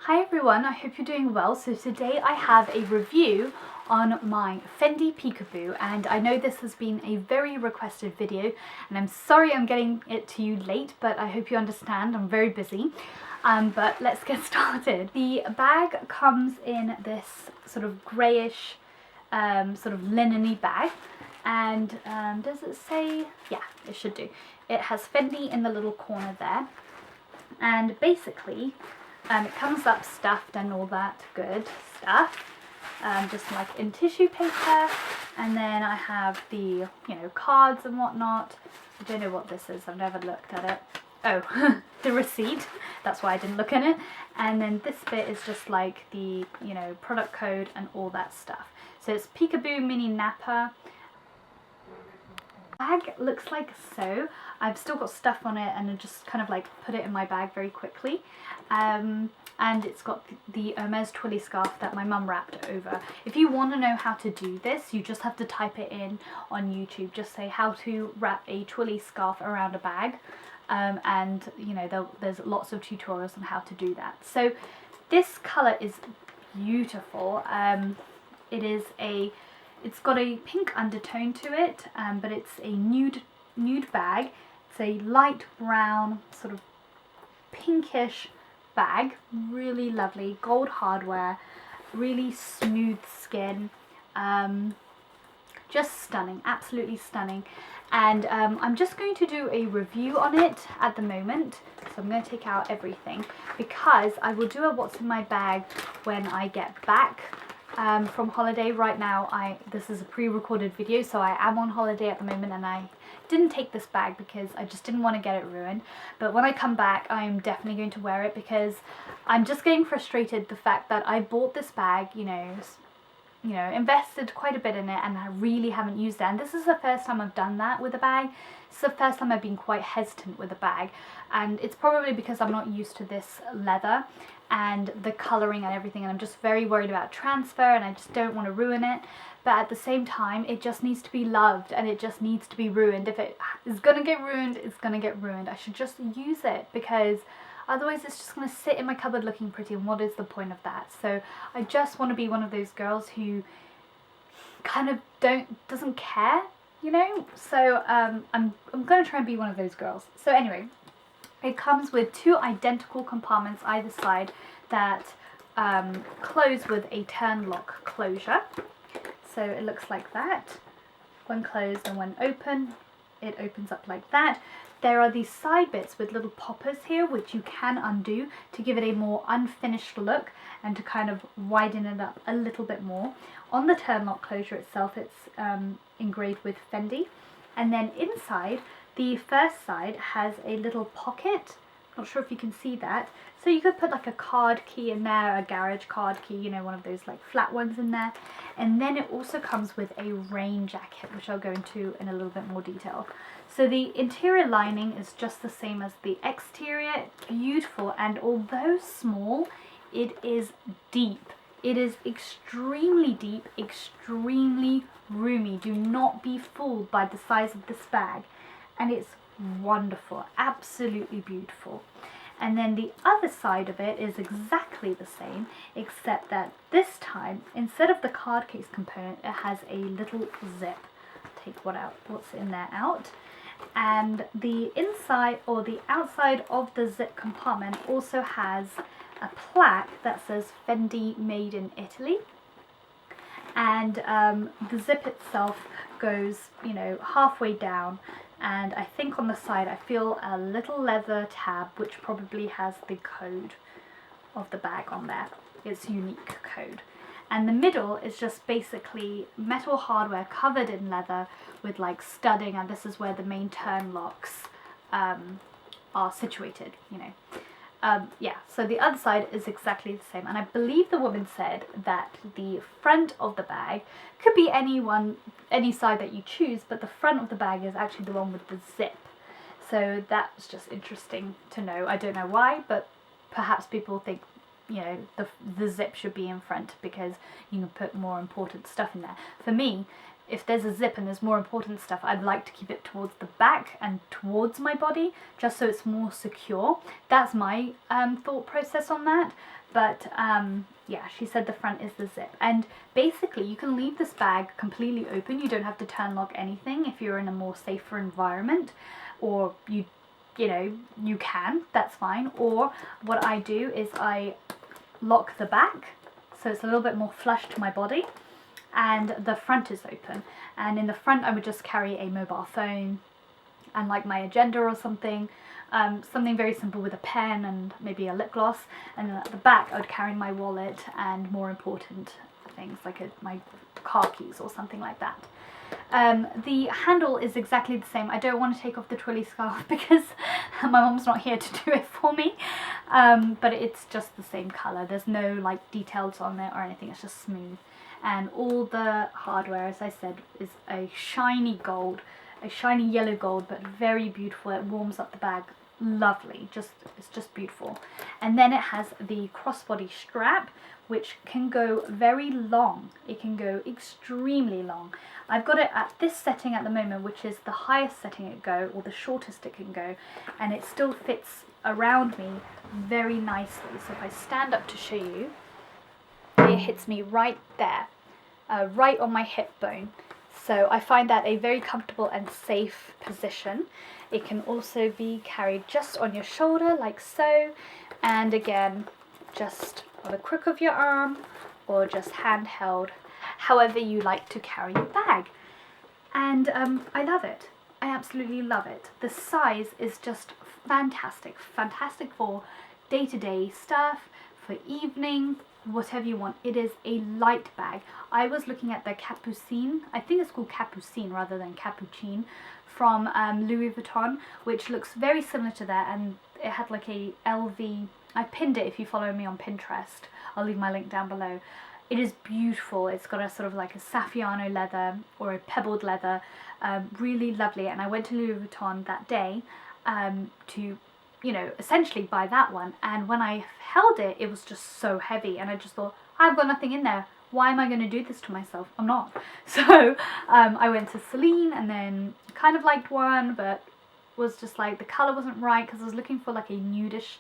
Hi everyone, I hope you're doing well. So today I have a review on my Fendi Peekaboo, and I know this has been a very requested video and I'm sorry I'm getting it to you late, but I hope you understand I'm very busy. But let's get started. The bag comes in this sort of greyish sort of linen-y bag, and does it say? Yeah, it should do. It has Fendi in the little corner there, and basically it comes up stuffed and all that good stuff, just like in tissue paper. And then I have the, cards and whatnot. I don't know what this is, I've never looked at it. Oh, the receipt, that's why I didn't look in it. And then this bit is just like the, product code and all that stuff. So it's Peekaboo Mini Napper. Bag looks like so. I've still got stuff on it and I just kind of like put it in my bag very quickly. And it's got the Hermes twilly scarf that my mum wrapped over. If you want to know how to do this, you just have to type it in on YouTube. Just say how to wrap a twilly scarf around a bag. And there's lots of tutorials on how to do that. So this colour is beautiful. It's got a pink undertone to it, but it's a nude bag. It's a light brown, sort of pinkish bag. Really lovely, gold hardware, really smooth skin. Just stunning, absolutely stunning. And I'm just going to do a review on it at the moment. So I'm going to take out everything because I will do a what's in my bag when I get back from holiday. Right now this is a pre-recorded video, so I am on holiday at the moment and I didn't take this bag because I just didn't want to get it ruined. But when I come back I'm definitely going to wear it because I'm just getting frustrated the fact that I bought this bag, invested quite a bit in it, and I really haven't used it. And this is the first time I've done that with a bag. It's the first time I've been quite hesitant with a bag, and it's probably because I'm not used to this leather and the colouring and everything, and I'm just very worried about transfer and I just don't want to ruin it. But at the same time, it just needs to be loved and it just needs to be ruined. If it is going to get ruined, it's going to get ruined. I should just use it because otherwise it's just going to sit in my cupboard looking pretty, and what is the point of that? So I just want to be one of those girls who kind of doesn't care, So I'm going to try and be one of those girls. So anyway, it comes with two identical compartments either side that close with a turn lock closure. So it looks like that. When closed and when open, it opens up like that. There are these side bits with little poppers here which you can undo to give it a more unfinished look and to kind of widen it up a little bit more. On the turn lock closure itself, it's engraved with Fendi. And then inside, the first side has a little pocket. Not sure if you can see that. So you could put like a card key in there, a garage card key, one of those like flat ones in there. And then it also comes with a rain jacket, which I'll go into in a little bit more detail. So the interior lining is just the same as the exterior. Beautiful, and although small, it is deep. It is extremely deep, extremely roomy. Do not be fooled by the size of this bag. And it's wonderful, absolutely beautiful. And then the other side of it is exactly the same, except that this time, instead of the card case component, it has a little zip. Take what's in there out. And the inside or the outside of the zip compartment also has a plaque that says Fendi Made in Italy. And the zip itself goes, halfway down. And I think on the side I feel a little leather tab which probably has the code of the bag on there. It's unique code. And the middle is just basically metal hardware covered in leather with like studding, and this is where the main turn locks are situated, so the other side is exactly the same, and I believe the woman said that the front of the bag could be any side that you choose, but the front of the bag is actually the one with the zip. So that's just interesting to know. I don't know why, but perhaps people think the zip should be in front because you can put more important stuff in there. For me, if there's a zip and there's more important stuff, I'd like to keep it towards the back and towards my body, just so it's more secure. That's my thought process on that. But yeah, she said the front is the zip. And basically you can leave this bag completely open. You don't have to turn lock anything if you're in a more safer environment, or you know, you can, that's fine. Or what I do is I lock the back so it's a little bit more flush to my body, and the front is open. And in the front I would just carry a mobile phone and like my agenda or something, something very simple with a pen and maybe a lip gloss. And then at the back I would carry my wallet and more important things like my car keys or something like that. The handle is exactly the same. I don't want to take off the twirly scarf because my mom's not here to do it for me, but it's just the same colour. There's no like details on it or anything, it's just smooth. And all the hardware, as I said, is a shiny gold, a shiny yellow gold, but very beautiful. It warms up the bag lovely, it's just beautiful. And then it has the crossbody strap, which can go very long. It can go extremely long. I've got it at this setting at the moment, which is the highest setting it go, or the shortest it can go, and it still fits around me very nicely. So if I stand up to show you, it hits me right there, right on my hip bone. So I find that a very comfortable and safe position. It can also be carried just on your shoulder like so, and again just on the crook of your arm, or just handheld, however you like to carry your bag. And I love it. I absolutely love it. The size is just fantastic for day-to-day stuff, for evening, whatever you want. It is a light bag. I was looking at the Capucine, I think it's called Capucine rather than Capucine, from Louis Vuitton, which looks very similar to that, and it had like a LV, I pinned it if you follow me on Pinterest, I'll leave my link down below. It is beautiful. It's got a sort of like a Saffiano leather or a pebbled leather, really lovely. And I went to Louis Vuitton that day to, you know, essentially buy that one. And when I held it, it was just so heavy, and I just thought, I've got nothing in there. Why am I going to do this to myself? I'm not. So I went to Celine and then kind of liked one, but was just like the colour wasn't right, because I was looking for like a nudish,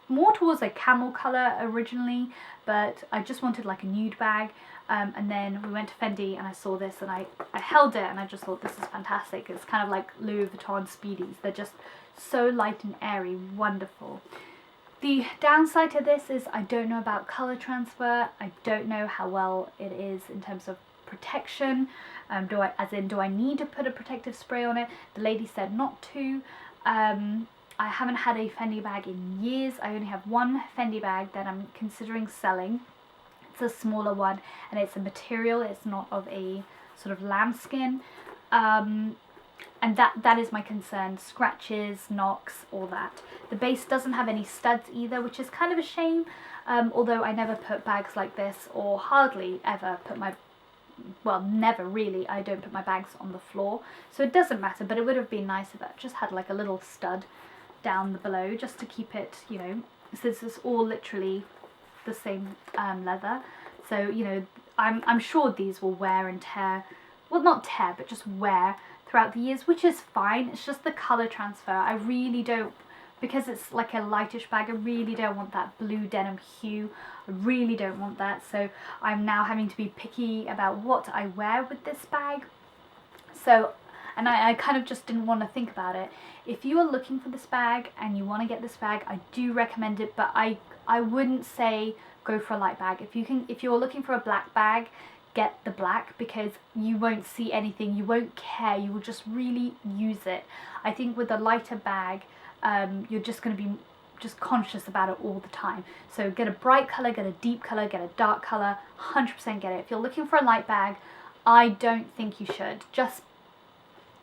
more towards a camel colour originally, but I just wanted like a nude bag. And then we went to Fendi and I saw this, and I held it and I just thought, this is fantastic. It's kind of like Louis Vuitton Speedies. They're just so light and airy, wonderful. The downside to this is I don't know about colour transfer. I don't know how well it is in terms of protection. Do I need to put a protective spray on it? The lady said not to. I haven't had a Fendi bag in years. I only have one Fendi bag that I'm considering selling. It's a smaller one, and it's a material, it's not of a sort of lambskin. And that is my concern. Scratches, knocks, all that. The base doesn't have any studs either, which is kind of a shame. Although I never put bags like this, or hardly ever put my, well, never really, I don't put my bags on the floor. So it doesn't matter, but it would have been nice if it just had like a little stud down the below, just to keep it, you know, since it's all literally the same leather. So, you know, I'm sure these will wear and tear, well, not tear, but just wear throughout the years, which is fine. It's just the colour transfer. I really don't, because it's like a lightish bag, I really don't want that blue denim hue. I really don't want that. So I'm now having to be picky about what I wear with this bag. So, and I kind of just didn't want to think about it. If you are looking for this bag and you want to get this bag, I do recommend it, but I wouldn't say go for a light bag. If you're looking for a black bag, get the black, because you won't see anything, you won't care, you will just really use it. I think with a lighter bag, you're just going to be just conscious about it all the time. So get a bright colour, get a deep colour, get a dark colour, 100% get it. If you're looking for a light bag, I don't think you should. Just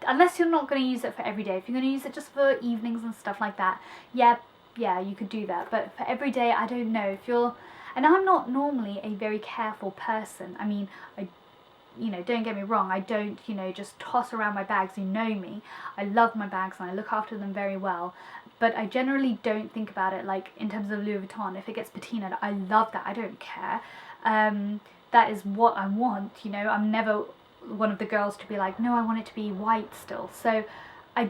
unless you're not going to use it for every day. If you're going to use it just for evenings and stuff like that, yeah, you could do that. But for every day, I don't know. If you're, and I'm not normally a very careful person. I mean, you know, don't get me wrong, I don't, you know, just toss around my bags. You know me. I love my bags and I look after them very well. But I generally don't think about it like in terms of Louis Vuitton. If it gets patinaed, I love that. I don't care. That is what I want, you know. I'm never one of the girls to be like, no, I want it to be white still. So I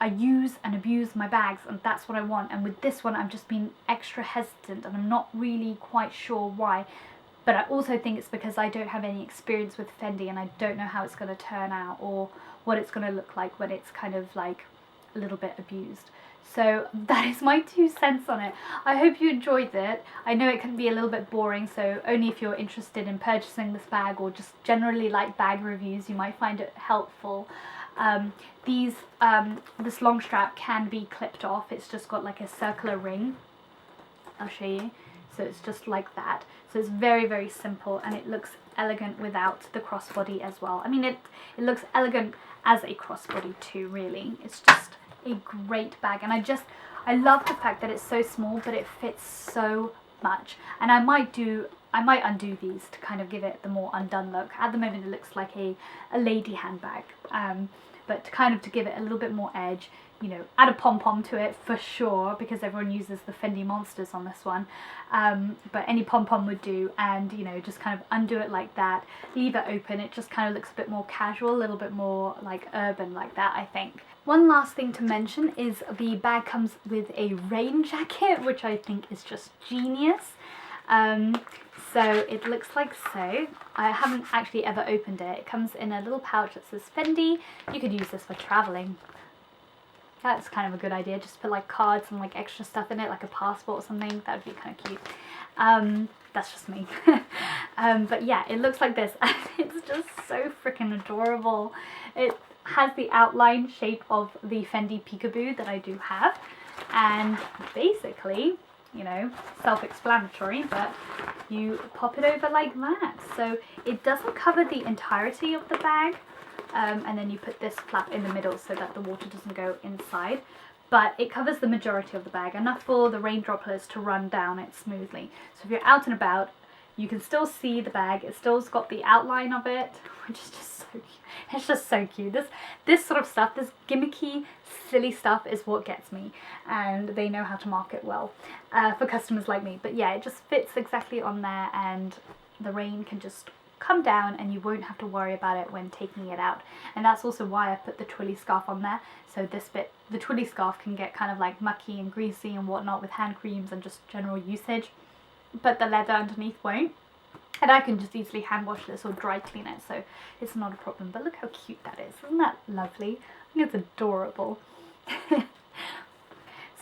use and abuse my bags, and that's what I want. And with this one, I've just been extra hesitant, and I'm not really quite sure why. But I also think it's because I don't have any experience with Fendi, and I don't know how it's going to turn out or what it's going to look like when it's kind of like a little bit abused. So that is my 2 cents on it. I hope you enjoyed it. I know it can be a little bit boring, so only if you're interested in purchasing this bag or just generally like bag reviews, you might find it helpful. This long strap can be clipped off. It's just got like a circular ring. I'll show you. So it's just like that. So it's very, very simple, and it looks elegant without the crossbody as well. I mean, it looks elegant as a crossbody too, really. It's just a great bag, and I love the fact that it's so small, but it fits so much. And I might undo these to kind of give it the more undone look. At the moment, it looks like a lady handbag, but to give it a little bit more edge, you know, add a pom-pom to it for sure, because everyone uses the Fendi Monsters on this one, but any pom-pom would do, and you know, just kind of undo it like that, leave it open. It just kind of looks a bit more casual, a little bit more like urban like that, I think. One last thing to mention is the bag comes with a rain jacket, which I think is just genius. So it looks like so. I haven't actually ever opened it. It comes in a little pouch that says Fendi. You could use this for traveling. That's kind of a good idea, just put like cards and like extra stuff in it, like a passport or something. That would be kind of cute. That's just me. But yeah, it looks like this. It's just so freaking adorable. It has the outline shape of the Fendi Peekaboo that I do have, and basically, you know, self-explanatory, but you pop it over like that. So it doesn't cover the entirety of the bag, and then you put this flap in the middle so that the water doesn't go inside, but it covers the majority of the bag, enough for the rain droplets to run down it smoothly. So if you're out and about, you can still see the bag. It still's got the outline of it, which is just so cute. It's just so cute. This sort of stuff, this gimmicky, silly stuff is what gets me, and they know how to market well for customers like me. But yeah, it just fits exactly on there, and the rain can just come down and you won't have to worry about it when taking it out. And that's also why I put the twilly scarf on there, so this bit, the twilly scarf, can get kind of like mucky and greasy and whatnot with hand creams and just general usage, but the leather underneath won't. And I can just easily hand wash this or dry clean it, so it's not a problem. But look how cute that is. Isn't that lovely? I think it's adorable.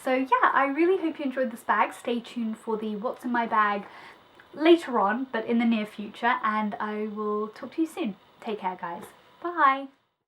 So yeah, I really hope you enjoyed this bag. Stay tuned for the what's in my bag later on, but in the near future, and I will talk to you soon. Take care, guys. Bye.